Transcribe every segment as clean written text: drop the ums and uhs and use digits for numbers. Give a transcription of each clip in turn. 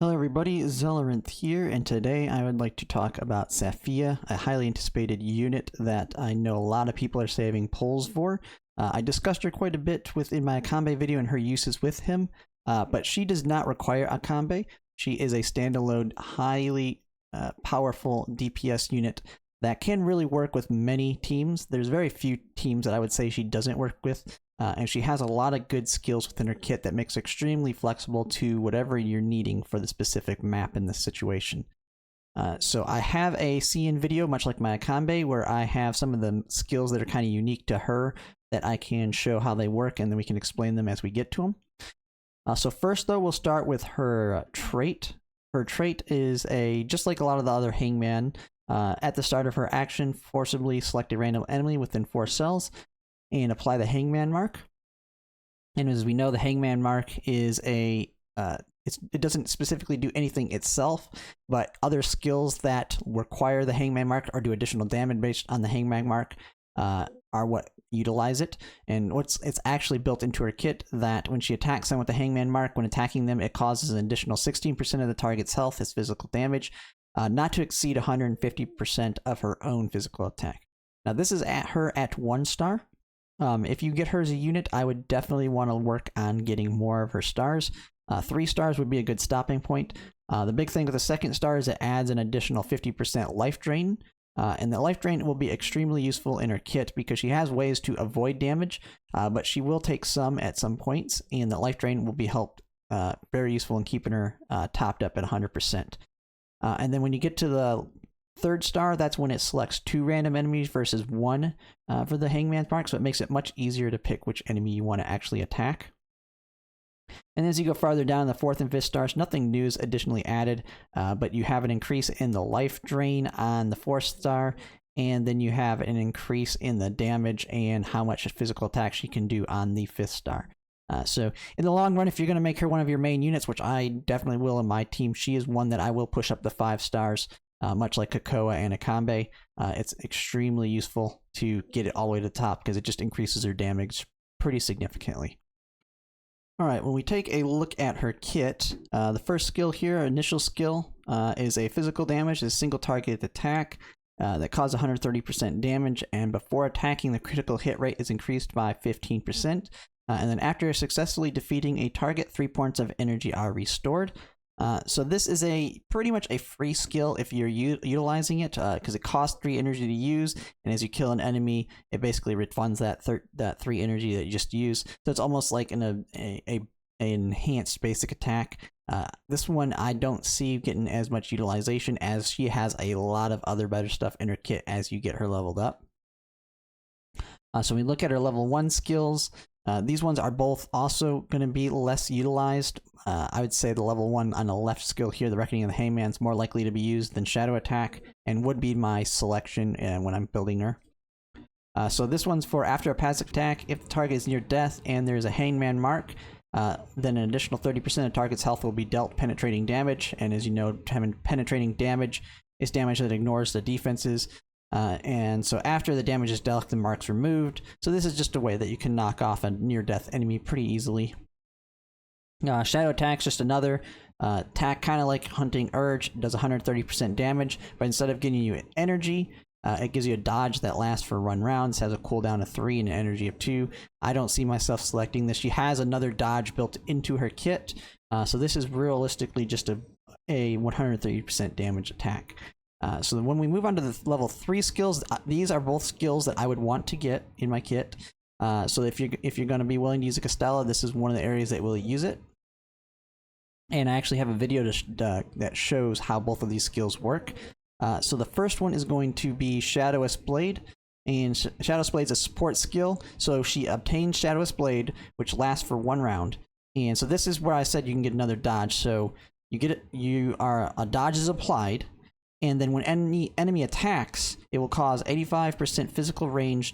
Hello everybody, Zelleranth here, and today I would like to talk about Saffiyah, a highly anticipated unit that I know a lot of people are saving polls for. I discussed her quite a bit within my Acambe video and her uses with him, but she does not require Acambe. She is a standalone, highly powerful DPS unit that can really work with many teams. There's very few teams that I would say she doesn't work with. And she has a lot of good skills within her kit that makes her extremely flexible to whatever you're needing for the specific map in this situation. So I have a CN video, much like my Acambe, where I have some of the skills that are kind of unique to her that I can show how they work, and then we can explain them as we get to them. So first, though, we'll start with her trait. Her trait is just like a lot of the other Hangman. At the start of her action, forcibly select a random enemy within 4 cells and apply the Hangman mark. And as we know, the Hangman mark is it doesn't specifically do anything itself, but other skills that require the Hangman mark or do additional damage based on the Hangman mark are what utilize it. And it's actually built into her kit that when she attacks them with the Hangman mark, when attacking them, it causes an additional 16% of the target's health as physical damage, not to exceed 150% of her own physical attack. Now this is her at 1 star. If you get her as a unit, I would definitely want to work on getting more of her stars. 3 stars would be a good stopping point. The big thing with the 2nd star is it adds an additional 50% life drain. And the life drain will be extremely useful in her kit because she has ways to avoid damage, but she will take some at some points, and the life drain will be very useful in keeping her topped up at 100%. And then when you get to the 3rd star, that's when it selects 2 random enemies versus 1 for the Hangman's mark, so it makes it much easier to pick which enemy you want to actually attack. And as you go farther down, the 4th and 5th stars, nothing new is additionally added, but you have an increase in the life drain on the 4th star, and then you have an increase in the damage and how much physical attack she can do on the 5th star. So in the long run, if you're going to make her one of your main units, which I definitely will in my team, she is one that I will push up to 5 stars. Much like Cocoa and Acambe, it's extremely useful to get it all the way to the top because it just increases her damage pretty significantly. Alright, when we take a look at her kit, the first skill here, initial skill, is a physical damage, a single target attack that causes 130% damage, and before attacking, the critical hit rate is increased by 15%. And then after successfully defeating a target, 3 points of energy are restored. So this is pretty much a free skill if you're utilizing it, because it costs 3 energy to use, and as you kill an enemy, it basically refunds that 3 energy that you just used. So it's almost like an enhanced basic attack. This one I don't see getting as much utilization as she has a lot of other better stuff in her kit as you get her leveled up. So we look at her level 1 skills. These ones are both also going to be less utilized. I would say the level 1 on the left skill here, the Reckoning of the Hangman, is more likely to be used than Shadow Attack, and would be my selection when I'm building her. So this one's for after a passive attack, if the target is near death and there's a Hangman mark, then an additional 30% of the target's health will be dealt penetrating damage, and as you know, penetrating damage is damage that ignores the defenses. And so after the damage is dealt, the mark's removed. So this is just a way that you can knock off a near-death enemy pretty easily. Shadow Attack's just another attack, kind of like Hunting Urge. It does 130% damage, but instead of giving you energy, it gives you a dodge that lasts for 1 round. It has a cooldown of 3 and an energy of 2. I don't see myself selecting this. She has another dodge built into her kit, so this is realistically just a 130% damage attack. So when we move on to the level 3 skills, these are both skills that I would want to get in my kit. So if you're going to be willing to use a Castella, this is one of the areas that will use it. And I actually have a video that shows how both of these skills work. So the first one is going to be Shadowous Blade. And Shadowous Blade is a support skill, so she obtains Shadowous Blade, which lasts for 1 round. And so this is where I said you can get another dodge. So you get it. A dodge is applied. And then when any enemy attacks, it will cause 85% physical range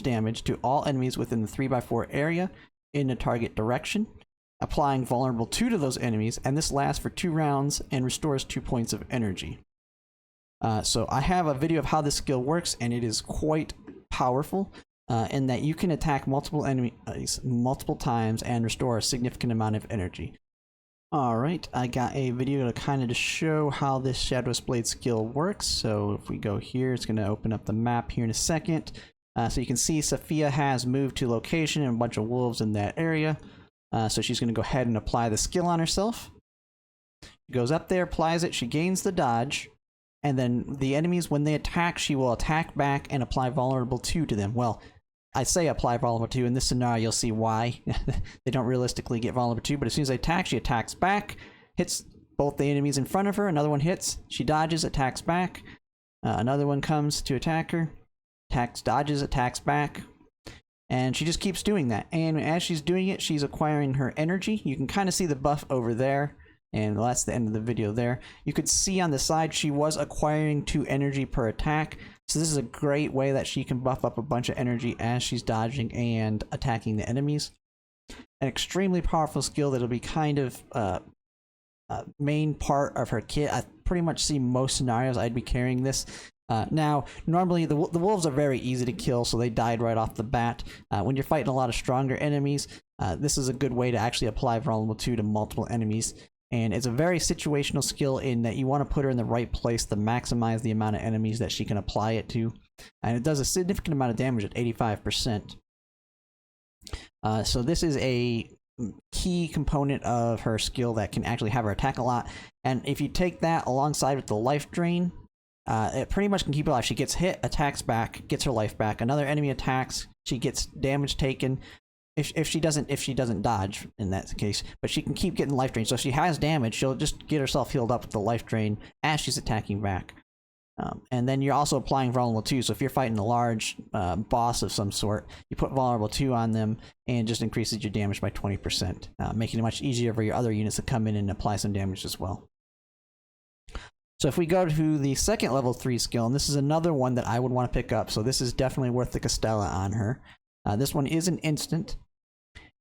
damage to all enemies within the 3x4 area in the target direction, applying vulnerable 2 to those enemies, and this lasts for 2 rounds and restores 2 points of energy. So I have a video of how this skill works, and it is quite powerful in that you can attack multiple enemies multiple times and restore a significant amount of energy. Alright, I got a video to kind of just show how this Shadow's Blade skill works. So if we go here, it's going to open up the map here in a second. So you can see Saffiyah has moved to location and a bunch of wolves in that area. So she's going to go ahead and apply the skill on herself. She goes up there, applies it, she gains the dodge. And then the enemies, when they attack, she will attack back and apply vulnerable 2 to them. Well, I say apply vulnerable 2. In this scenario, you'll see why. They don't realistically get vulnerable 2, but as soon as they attack, she attacks back, hits both the enemies in front of her, another one hits, she dodges, attacks back, another one comes to attack her, attacks, dodges, attacks back, and she just keeps doing that. And as she's doing it, she's acquiring her energy. You can kind of see the buff over there, and that's the end of the video there. You could see on the side she was acquiring 2 energy per attack. So this is a great way that she can buff up a bunch of energy as she's dodging and attacking the enemies. An extremely powerful skill that'll be kind of main part of her kit. I pretty much see most scenarios I'd be carrying this. Now, normally the wolves are very easy to kill, so they died right off the bat. When you're fighting a lot of stronger enemies, this is a good way to actually apply vulnerable 2 to multiple enemies. And it's a very situational skill in that you want to put her in the right place to maximize the amount of enemies that she can apply it to. And it does a significant amount of damage at 85%. So this is a key component of her skill that can actually have her attack a lot. And if you take that alongside with the life drain, it pretty much can keep her alive. She gets hit, attacks back, gets her life back. Another enemy attacks, she gets damage taken. If she doesn't dodge in that case, but she can keep getting life drain. So if she has damage, she'll just get herself healed up with the life drain as she's attacking back. And then you're also applying vulnerable 2. So if you're fighting a large boss of some sort, you put vulnerable 2 on them and just increases your damage by 20%, making it much easier for your other units to come in and apply some damage as well. So if we go to the second level 3 skill, and this is another one that I would want to pick up. So this is definitely worth the Castella on her. This one is an instant.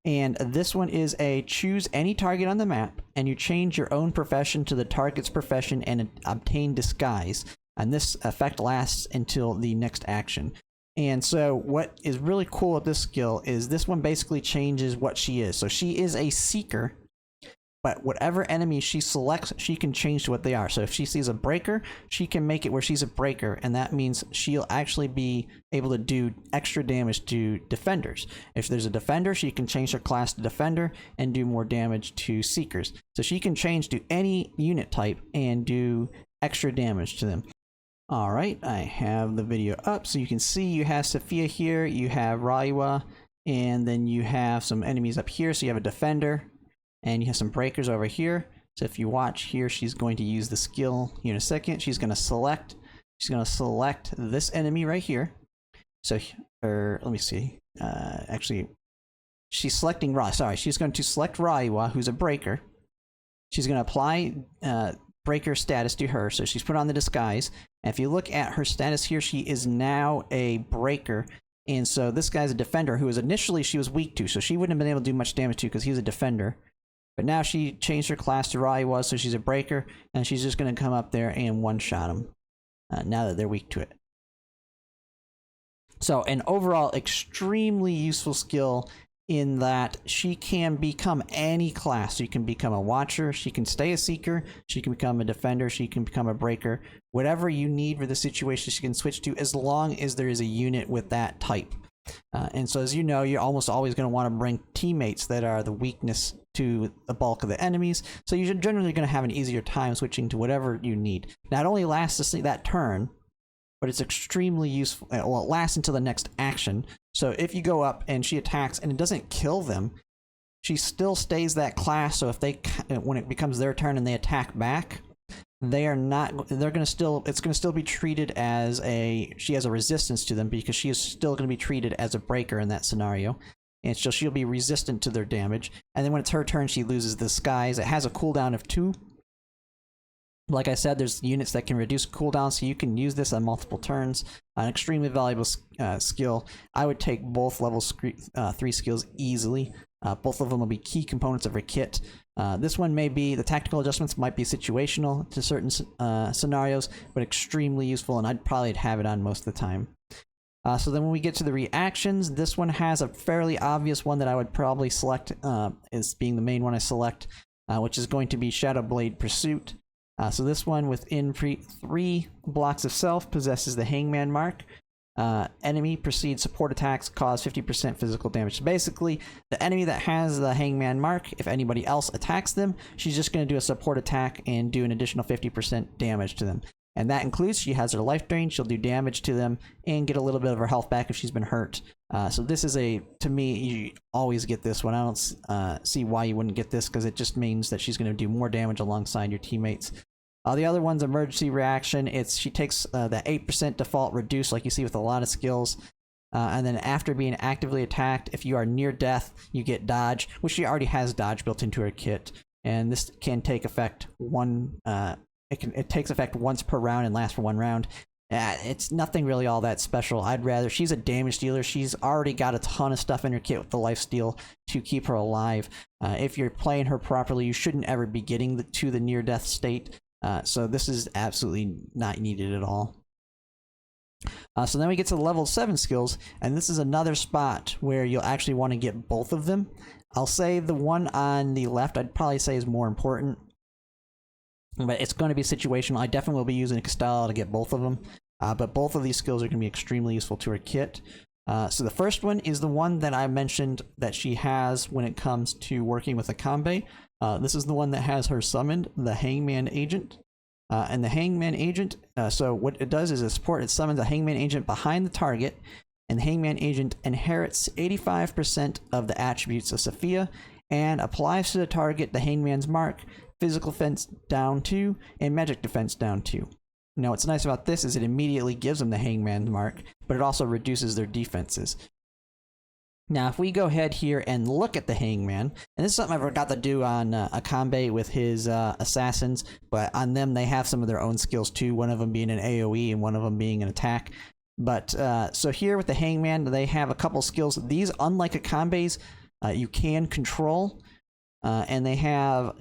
And this one is a choose any target on the map, and you change your own profession to the target's profession and obtain disguise. And this effect lasts until the next action. And so what is really cool with this skill is this one basically changes what she is. So she is a seeker, but whatever enemy she selects, she can change to what they are. So if she sees a breaker, she can make it where she's a breaker, and that means she'll actually be able to do extra damage to defenders. If there's a defender, she can change her class to defender and do more damage to seekers. So she can change to any unit type and do extra damage to them. Alright, I have the video up so you can see you have Saffiyah here, you have Raiwa, and then you have some enemies up here. So you have a defender, and you have some breakers over here. So if you watch here, she's going to use the skill here in a second. She's going to select this enemy right here. So, let me see. Actually, she's selecting she's going to select Raiwa, who's a breaker. She's going to apply breaker status to her. So she's put on the disguise. And if you look at her status here, she is now a breaker. And so this guy's a defender who was initially she was weak to. So she wouldn't have been able to do much damage to because he was a defender. But now she changed her class to Raiwa, so she's a breaker, and she's just going to come up there and one-shot them now that they're weak to it. So an overall extremely useful skill in that she can become any class. She can become a watcher, she can stay a seeker, she can become a defender, she can become a breaker. Whatever you need for the situation she can switch to, as long as there is a unit with that type. And so as you know, you're almost always going to want to bring teammates that are the weakness to the bulk of the enemies, so you're generally going to have an easier time switching to whatever you need. Not only lasts that turn, but it's extremely useful. Well, it lasts until the next action. So if you go up and she attacks and it doesn't kill them, she still stays that class. So if when it becomes their turn and they attack back, it's going to still be treated as she has a resistance to them, because she is still going to be treated as a breaker in that scenario. And so she'll be resistant to their damage. And then when it's her turn, she loses the disguise. It has a cooldown of 2. Like I said, there's units that can reduce cooldown, so you can use this on multiple turns. An extremely valuable skill. I would take both level 3 skills easily. Both of them will be key components of her kit. This one may be, the tactical adjustments might be situational to certain scenarios, but extremely useful, and I'd probably have it on most of the time. So then when we get to the reactions, this one has a fairly obvious one that I would probably select as being the main one I select. which is going to be Shadow Blade Pursuit. So this one, within 3 blocks of self, possesses the Hangman mark. Enemy proceed support attacks cause 50% physical damage. So basically, the enemy that has the Hangman mark, if anybody else attacks them, she's just going to do a support attack and do an additional 50% damage to them. And that includes, she has her life drain, she'll do damage to them and get a little bit of her health back if she's been hurt. So this is to me, you always get this one. I don't see why you wouldn't get this, because it just means that she's going to do more damage alongside your teammates. The other one's emergency reaction. She takes the 8% default reduce, like you see with a lot of skills. And then after being actively attacked, if you are near death, you get dodge, which she already has dodge built into her kit. And this can take effect it takes effect once per round and lasts for 1 round. It's nothing really all that special. She's a damage dealer. She's already got a ton of stuff in her kit with the lifesteal to keep her alive. If you're playing her properly, you shouldn't ever be getting to the near-death state. So this is absolutely not needed at all. So then we get to the level 7 skills, and this is another spot where you'll actually want to get both of them. I'll say the one on the left I'd probably say is more important, but it's going to be situational. I definitely will be using Castella to get both of them, but both of these skills are going to be extremely useful to her kit. So the first one is the one that I mentioned that she has when it comes to working with Acambe. This is the one that has her summoned, the Hangman Agent. And the Hangman Agent, so what it does is it summons a Hangman Agent behind the target, and the Hangman Agent inherits 85% of the attributes of Saffiyah and applies to the target the Hangman's mark, physical defense down 2, and magic defense down 2. Now what's nice about this is it immediately gives them the Hangman's mark, but it also reduces their defenses. Now, if we go ahead here and look at the Hangman, and this is something I forgot to do on Acambe with his assassins, but on them they have some of their own skills too, one of them being an AoE and one of them being an attack. But so here with the Hangman, they have a couple skills. These, unlike Acambe's, you can control, and they have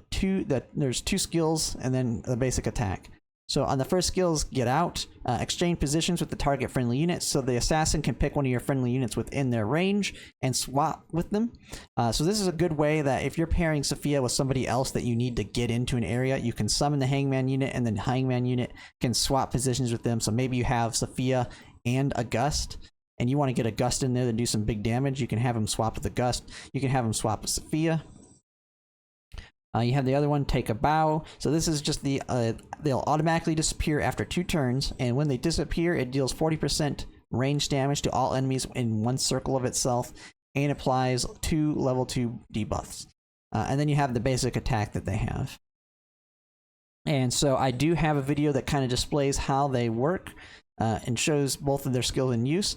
there's 2 skills and then the basic attack. So on the first skills, get out, exchange positions with the target friendly units, so the assassin can pick one of your friendly units within their range and swap with them. So this is a good way that if you're pairing Saffiyah with somebody else that you need to get into an area, you can summon the Hangman unit, and then the Hangman unit can swap positions with them. So maybe you have Saffiyah and a Gust, and you want to get a Gust in there to do some big damage. You can have him swap with a Gust. You can have him swap with Saffiyah. You have the other one, take a bow. So this is just they'll automatically disappear after 2 turns, and when they disappear, it deals 40% range damage to all enemies in 1 circle of itself, and applies 2 level 2 debuffs. And then you have the basic attack that they have. And so I do have a video that kind of displays how they work and shows both of their skills in use.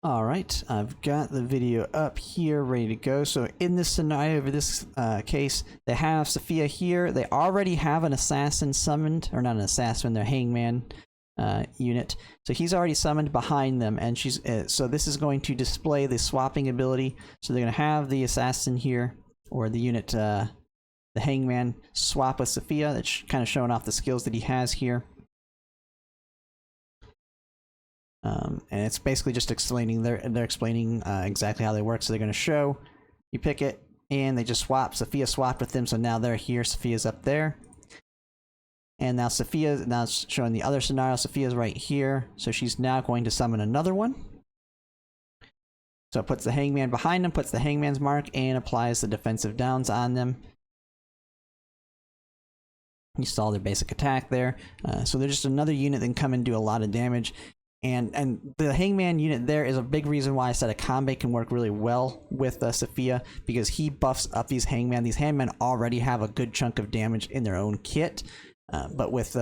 Alright, I've got the video up here ready to go. So in this scenario, for this case, they have Saffiyah here. They already have an assassin summoned, or not an assassin, their Hangman unit. So he's already summoned behind them, and she's so this is going to display the swapping ability. So they're going to have the assassin here, or the unit, the Hangman, swap with Saffiyah. That's kind of showing off the skills that he has here. And it's basically just explaining, they're explaining exactly how they work. So they're going to show, you pick it, and they just swap. Saffiyah swapped with them, so now they're here. Saffiyah's up there. And now Saffiyah, now it's showing the other scenario. Saffiyah's right here, so she's now going to summon another one. So it puts the Hangman behind them, puts the Hangman's mark, and applies the defensive downs on them. You saw their basic attack there. So they're just another unit that can come and do a lot of damage. And the Hangman unit there is a big reason why I said Acambe can work really well with Saffiyah, because he buffs up these Hangman. These Hangmen already have a good chunk of damage in their own kit, but with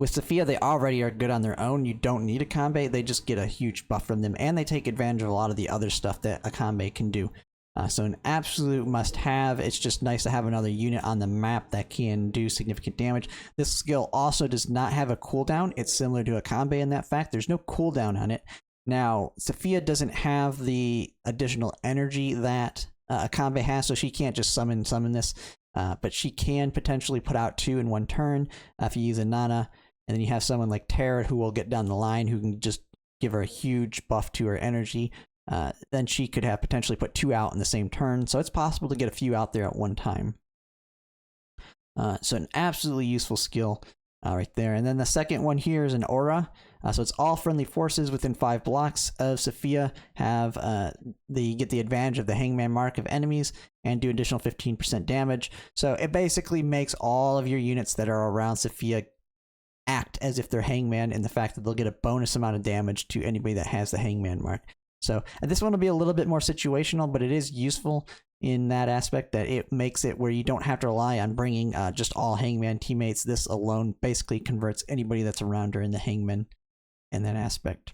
Saffiyah, they already are good on their own. You don't need Acambe. They just get a huge buff from them, and they take advantage of a lot of the other stuff that Acambe can do. So an absolute must-have. It's just nice to have another unit on the map that can do significant damage. This skill also does not have a cooldown. It's similar to Acambe in that fact. There's no cooldown on it. Now, Saffiyah doesn't have the additional energy that Acambe has, so she can't just summon this. But she can potentially put out 2 in 1 turn if you use a Nana. And then you have someone like Terra who will get down the line, who can just give her a huge buff to her energy. then she could have potentially put 2 out in the same turn. So it's possible to get a few out there at one time. So an absolutely useful skill right there. And then the second one here is an aura. So it's all friendly forces within 5 blocks of Saffiyah have they get the advantage of the Hangman mark of enemies and do additional 15% damage. So it basically makes all of your units that are around Saffiyah act as if they're Hangman, in the fact that they'll get a bonus amount of damage to anybody that has the Hangman mark. So this one will be a little bit more situational, but it is useful in that aspect that it makes it where you don't have to rely on bringing just all Hangman teammates. This alone basically converts anybody that's around her in the Hangman in that aspect.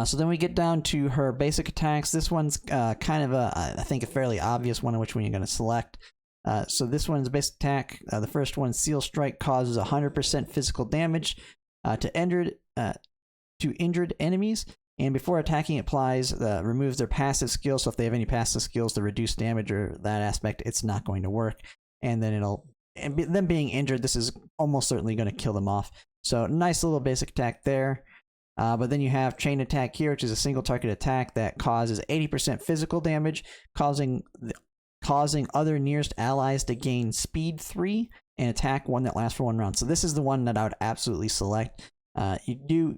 So then we get down to her basic attacks. This one's kind of I think a fairly obvious one, which one you're going to select. So this one's basic attack. The first one, Seal Strike, causes 100% physical damage to injured enemies. And before attacking, it applies removes their passive skills. So if they have any passive skills to reduce damage or that aspect, it's not going to work. And then them being injured, this is almost certainly going to kill them off. So nice little basic attack there. But then you have Chain Attack here, which is a single target attack that causes 80% physical damage, causing other nearest allies to gain speed 3 and attack 1 that lasts for 1 round. So this is the one that I would absolutely select. You do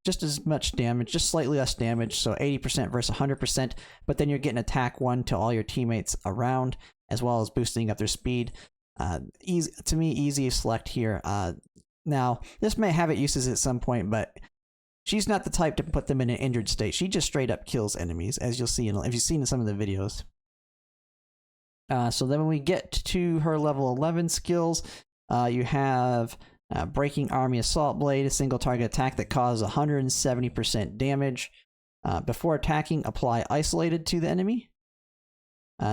just as much damage, just slightly less damage, so 80% versus 100%, but then you're getting attack 1 to all your teammates around, as well as boosting up their speed. Easy, to me, easy to select here. Now, this may have its uses at some point, but she's not the type to put them in an injured state. She just straight up kills enemies, as you'll see if you've seen in some of the videos. So then when we get to her level 11 skills, you have Breaking Army Assault Blade, a single target attack that causes 170% damage. Before attacking, apply Isolated to the enemy.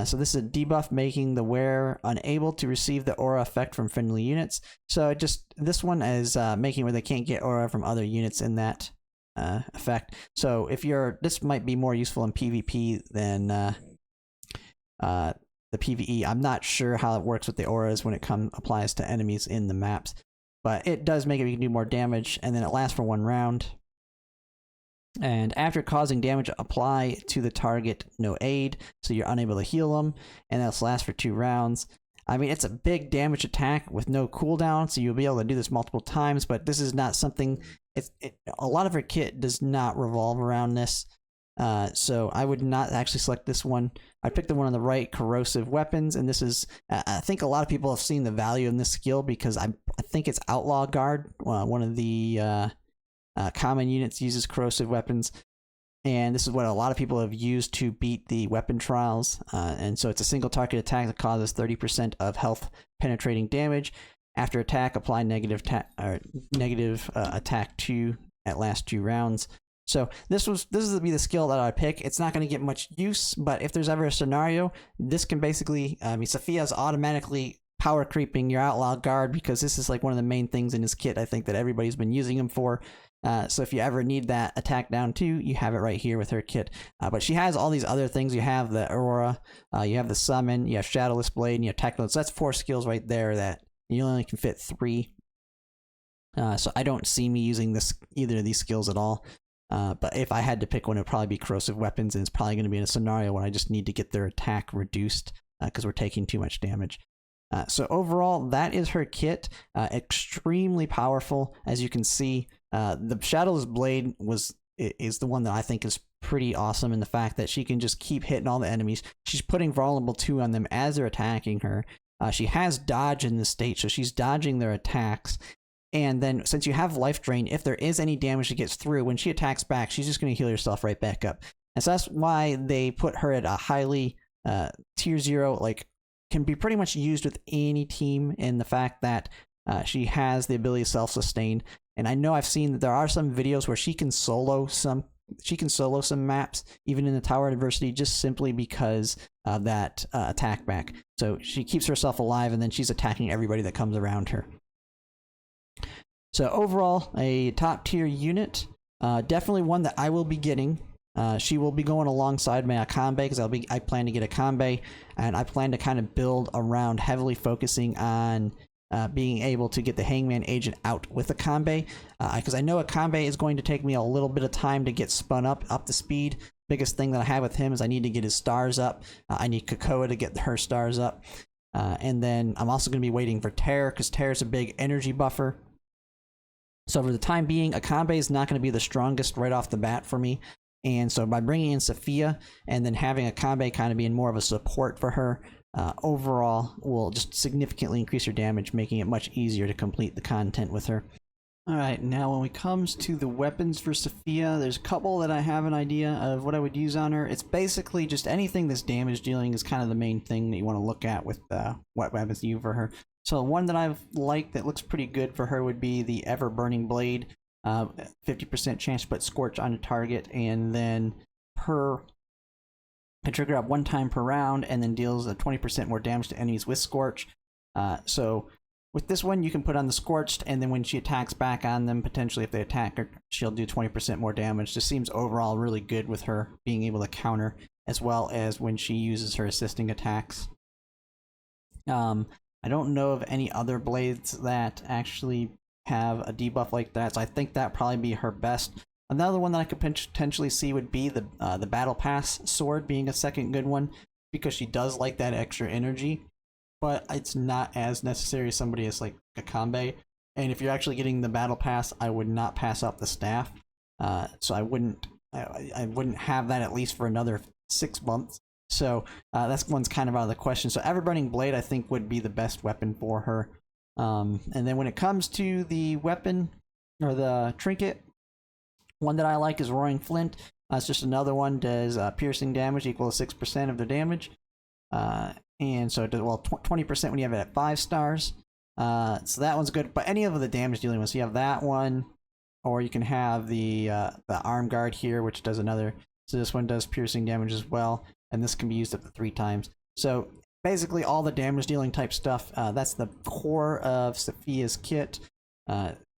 So this is a debuff, making the wearer unable to receive the aura effect from friendly units. So this one is making where they can't get aura from other units in that effect. So if this might be more useful in PvP than the PvE. I'm not sure how it works with the auras when it applies to enemies in the maps, but it does make it you can do more damage, and then it lasts for 1 round. And after causing damage, apply to the target no aid, so you're unable to heal them, and that'll last for 2 rounds. I mean, it's a big damage attack with no cooldown, so you'll be able to do this multiple times, but this is not something... a lot of her kit does not revolve around this. So I would not actually select this one. I picked the one on the right, Corrosive Weapons, and this is, I think a lot of people have seen the value in this skill because I think it's Outlaw Guard, one of the common units uses Corrosive Weapons, and this is what a lot of people have used to beat the weapon trials, and so it's a single target attack that causes 30% of health penetrating damage. After attack, apply negative attack 2 at last 2 rounds. So this would be the skill that I would pick. It's not going to get much use, but if there's ever a scenario, this can basically, Saffiyah is automatically power creeping your Outlaw Guard because this is like one of the main things in his kit, I think, that everybody's been using him for. So if you ever need that attack down 2, you have it right here with her kit. But she has all these other things. You have the Aurora, you have the Summon, you have Shadowless Blade, and you have Techno. So that's 4 skills right there that you only can fit 3. So I don't see me using either of these skills at all. But if I had to pick one, it would probably be Corrosive Weapons, and it's probably going to be in a scenario where I just need to get their attack reduced because we're taking too much damage. So overall, that is her kit. Extremely powerful, as you can see. The Shadowless Blade is the one that I think is pretty awesome in the fact that she can just keep hitting all the enemies. She's putting Vulnerable 2 on them as they're attacking her. She has dodge in this state, so she's dodging their attacks. And then, since you have Life Drain, if there is any damage that gets through, when she attacks back, she's just going to heal herself right back up. And so that's why they put her at a highly tier 0, like, can be pretty much used with any team, in the fact that she has the ability to self-sustain. And I know I've seen that there are some videos where she can solo some maps, even in the Tower of Adversity, just simply because of that attack back. So she keeps herself alive, and then she's attacking everybody that comes around her. So overall, a top tier unit, definitely one that I will be getting. She will be going alongside my Acambe because I plan to get Acambe, and I plan to kind of build around heavily focusing on being able to get the Hangman agent out with Acambe, because I know Acambe is going to take me a little bit of time to get spun up to speed. Biggest thing that I have with him is I need to get his stars up. I need Cocoa to get her stars up. And then I'm also going to be waiting for Terror, because Terror's a big energy buffer. So for the time being, Acambe is not going to be the strongest right off the bat for me. And so by bringing in Saffiyah and then having Acambe kind of being more of a support for her, overall will just significantly increase her damage, making it much easier to complete the content with her. Alright, now when it comes to the weapons for Saffiyah, there's a couple that I have an idea of what I would use on her. It's basically just anything that's damage dealing is kind of the main thing that you want to look at with what weapons you use for her. So one that I've liked that looks pretty good for her would be the Ever Burning Blade. 50% chance to put Scorch on a target, and then can trigger up 1 time per round, and then deals 20% more damage to enemies with Scorch. So with this one, you can put on the Scorched, and then when she attacks back on them, potentially if they attack her, she'll do 20% more damage. Just seems overall really good with her being able to counter, as well as when she uses her assisting attacks. I don't know of any other blades that actually have a debuff like that, so I think that'd probably be her best. Another one that I could potentially see would be the Battle Pass sword being a second good one, because she does like that extra energy, but it's not as necessary as somebody as like Acambe. And if you're actually getting the Battle Pass, I would not pass up the staff. So I wouldn't have that at least for another 6 months. So that's one's kind of out of the question. So Everburning Blade, I think, would be the best weapon for her. And then when it comes to the weapon or the trinket, one that I like is Roaring Flint. It's just another one, does piercing damage equal to 6% of their damage. And so it does, well, 20% when you have it at 5 stars. So that one's good. But any of the damage dealing ones, so you have that one, or you can have the Arm Guard here, which does another. So this one does piercing damage as well, and this can be used up to 3 times. So basically all the damage dealing type stuff, that's the core of Saffiyah's kit.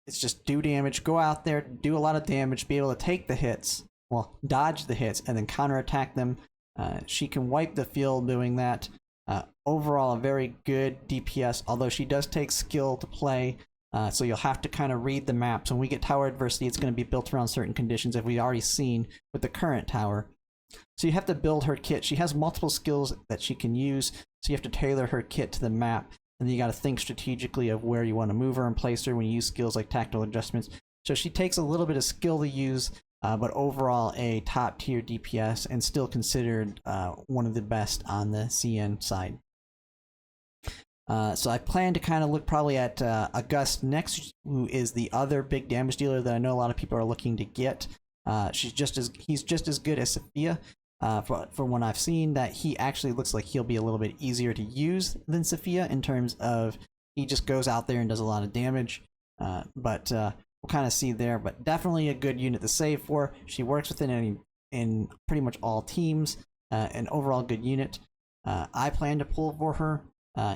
It's just do damage, go out there, do a lot of damage, be able to take the hits, well, dodge the hits, and then counterattack them. She can wipe the field doing that. Overall, a very good DPS, although she does take skill to play, so you'll have to kind of read the maps. When we get tower adversity, it's going to be built around certain conditions, as we've already seen with the current tower. So you have to build her kit. She has multiple skills that she can use, so you have to tailor her kit to the map. And then you got to think strategically of where you want to move her and place her when you use skills like tactical adjustments. So she takes a little bit of skill to use, but overall a top tier DPS, and still considered one of the best on the CN side. So I plan to kind of look probably at August next, who is the other big damage dealer that I know a lot of people are looking to get. He's just as good as Saffiyah. From what I've seen, that he actually looks like he'll be a little bit easier to use than Saffiyah, in terms of he just goes out there and does a lot of damage. But we'll kind of see there. But definitely a good unit to save for. She works within in pretty much all teams. An overall good unit. I plan to pull for her.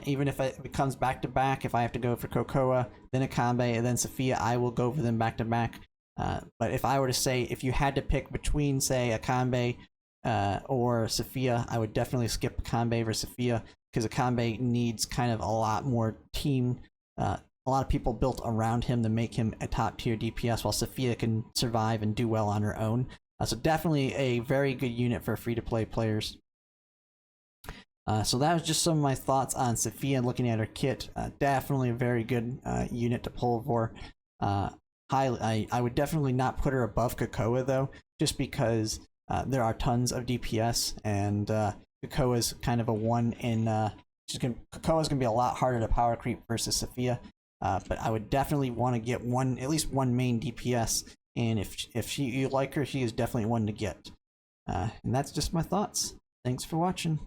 Even if it comes back to back, if I have to go for Cocoa, then Acambe, and then Saffiyah, I will go for them back to back. But if I were to say, if you had to pick between, say, Acambe or Saffiyah, I would definitely skip Acambe over Saffiyah, because Acambe needs kind of a lot more team, a lot of people built around him to make him a top tier DPS, while Saffiyah can survive and do well on her own. So definitely a very good unit for free to play players. So that was just some of my thoughts on Saffiyah and looking at her kit. Definitely a very good unit to pull for. I would definitely not put her above Cocoa though, just because there are tons of DPS, and Cocoa is kind of a one in. Cocoa is going to be a lot harder to power creep versus Saffiyah, but I would definitely want to get at least one main DPS, and if you like her, she is definitely one to get. And that's just my thoughts. Thanks for watching.